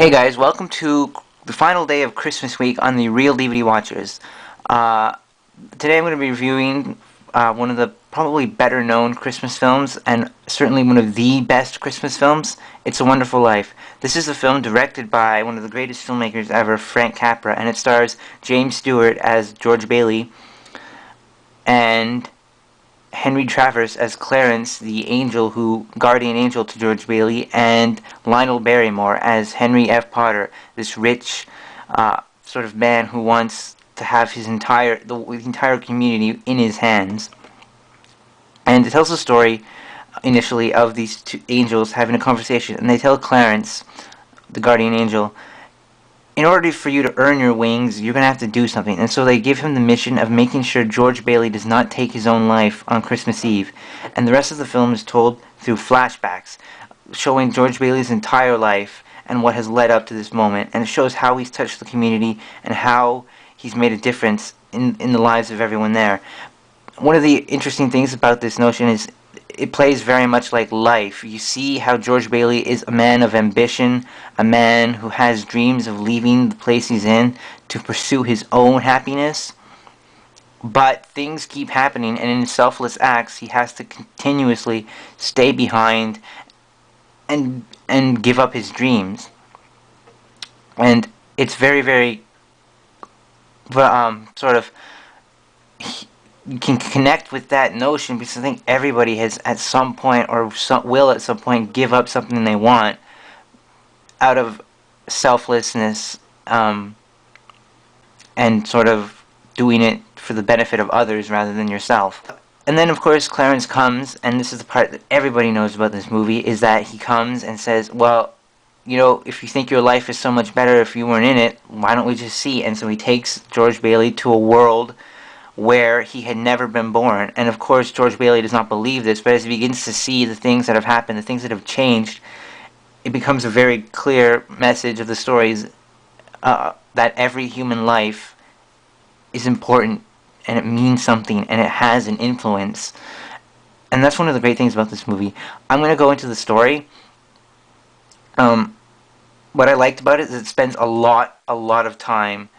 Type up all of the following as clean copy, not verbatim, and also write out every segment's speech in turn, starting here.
Hey guys, welcome to the final day of Christmas week on the Real DVD Watchers. Today I'm going to be reviewing one of the probably better known Christmas films, and certainly one of the best Christmas films, It's a Wonderful Life. This is a film directed by one of the greatest filmmakers ever, Frank Capra, and it stars James Stewart as George Bailey and Henry Travers as Clarence, the guardian angel to George Bailey, and Lionel Barrymore as Henry F. Potter, this rich sort of man who wants to have the entire community in his hands. And it tells the story initially of these two angels having a conversation, and they tell Clarence, the guardian angel, in order for you to earn your wings, you're going to have to do something. And so they give him the mission of making sure George Bailey does not take his own life on Christmas Eve. And the rest of the film is told through flashbacks, showing George Bailey's entire life and what has led up to this moment. And it shows how he's touched the community and how he's made a difference in the lives of everyone there. One of the interesting things about this notion is it plays very much like life. You see how George Bailey is a man of ambition, a man who has dreams of leaving the place he's in to pursue his own happiness. But things keep happening, and in selfless acts, he has to continuously stay behind and give up his dreams. And it's very, very sort of, you can connect with that notion, because I think everybody has at some point, or will at some point, give up something they want out of selflessness, and sort of doing it for the benefit of others rather than yourself. And then of course Clarence comes, and this is the part that everybody knows about this movie, is that he comes and says, well, you know, if you think your life is so much better if you weren't in it, why don't we just see? And so he takes George Bailey to a world where he had never been born. And of course George Bailey does not believe this, but as he begins to see the things that have happened, the things that have changed, it becomes a very clear message of the stories that every human life is important, and it means something, and it has an influence. And that's one of the great things about this movie. I'm going to go into the story. What I liked about it is it spends a lot of time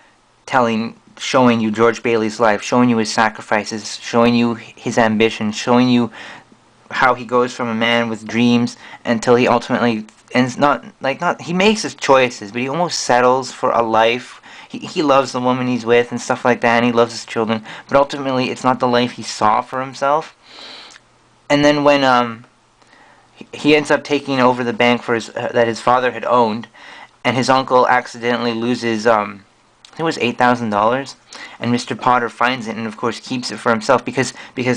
showing you George Bailey's life, showing you his sacrifices, showing you his ambition, showing you how he goes from a man with dreams until he ultimately ends he makes his choices, but he almost settles for a life. He loves the woman he's with and stuff like that, and he loves his children, but ultimately it's not the life he saw for himself. And then when he ends up taking over the bank that his father had owned, and his uncle accidentally loses I think it was $8,000, and Mr. Potter finds it and of course keeps it for himself, because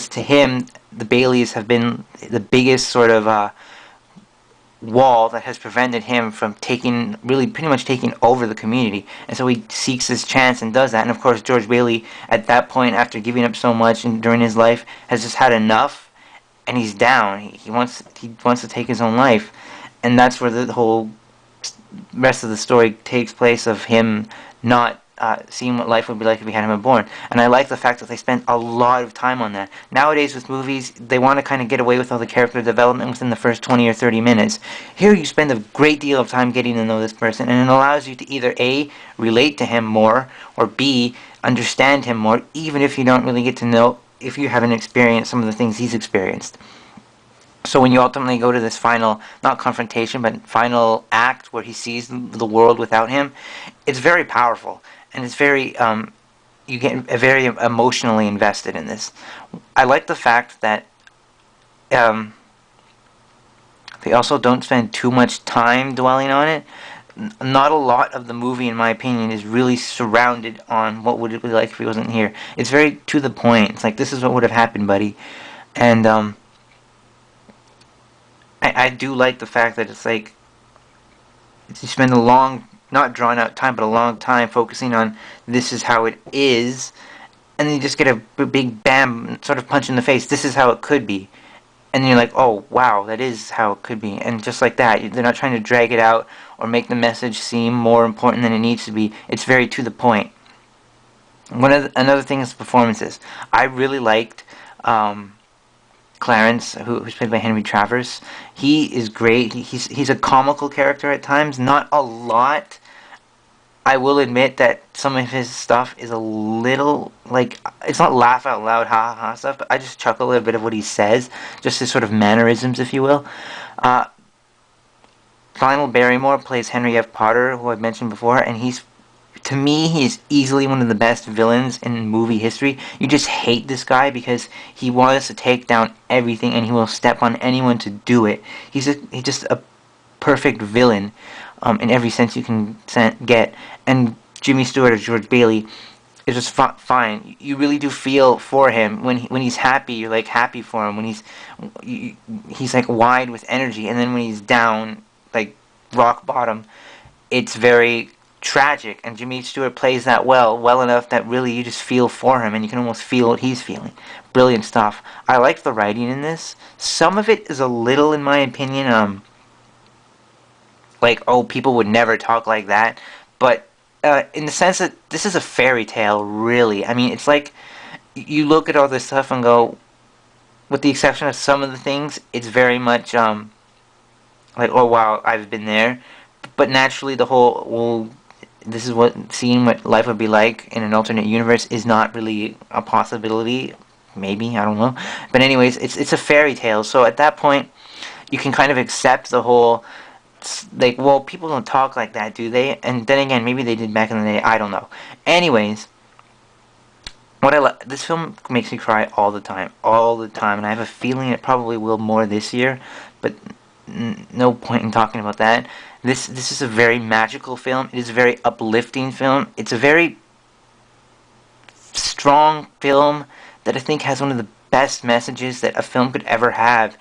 to him the Baileys have been the biggest sort of wall that has prevented him from pretty much taking over the community. And so he seeks his chance and does that. And of course George Bailey at that point, after giving up so much during his life, has just had enough, and he's down. He wants to take his own life, and that's where the whole rest of the story takes place, of him not seeing what life would be like if he hadn't been born. And I like the fact that they spend a lot of time on that. Nowadays with movies, they want to kind of get away with all the character development within the first 20 or 30 minutes. Here you spend a great deal of time getting to know this person, and it allows you to either A, relate to him more, or B, understand him more, even if you don't really get to know, if you haven't experienced some of the things he's experienced. So when you ultimately go to this final, not confrontation, but final act where he sees the world without him, it's very powerful, and it's very, you get very emotionally invested in this. I like the fact that they also don't spend too much time dwelling on it. Not a lot of the movie, in my opinion, is really surrounded on what would it be like if he wasn't here. It's very to the point. It's like, this is what would have happened, buddy. And I do like the fact that it's like, you spend a long, not drawn out time, but a long time focusing on this is how it is, and then you just get a big bam, sort of punch in the face, this is how it could be. And then you're like, oh wow, that is how it could be. And just like that, they're not trying to drag it out or make the message seem more important than it needs to be. It's very to the point. Another thing is performances. I really liked Clarence, who's played by Henry Travers. He is great. He's a comical character at times, not a lot. I will admit that some of his stuff is a little, like, it's not laugh out loud, ha ha ha stuff, but I just chuckle a little bit of what he says, just his sort of mannerisms, if you will. Uh, Lionel Barrymore plays Henry F. Potter, who I've mentioned before, and to me, he's easily one of the best villains in movie history. You just hate this guy because he wants to take down everything, and he will step on anyone to do it. He's just a perfect villain, in every sense you can get. And Jimmy Stewart as George Bailey is just fine. You really do feel for him when he's happy. You're like happy for him when he's like wide with energy, and then when he's down, like rock bottom, it's very tragic. And Jimmy Stewart plays that well enough that really you just feel for him, and you can almost feel what he's feeling. Brilliant stuff. I like the writing in this. Some of it is a little, in my opinion, like, oh, people would never talk like that, but in the sense that this is a fairy tale, really. I mean, it's like you look at all this stuff and go, with the exception of some of the things, it's very much like, oh wow, I've been there. But naturally, the whole, well, this is seeing what life would be like in an alternate universe is not really a possibility. Maybe, I don't know. But anyways, it's a fairy tale. So at that point, you can kind of accept the whole, like, well, people don't talk like that, do they? And then again, maybe they did back in the day. I don't know. Anyways, this film makes me cry all the time, and I have a feeling it probably will more this year. But no point in talking about that. This is a very magical film. It is a very uplifting film. It's a very strong film that I think has one of the best messages that a film could ever have.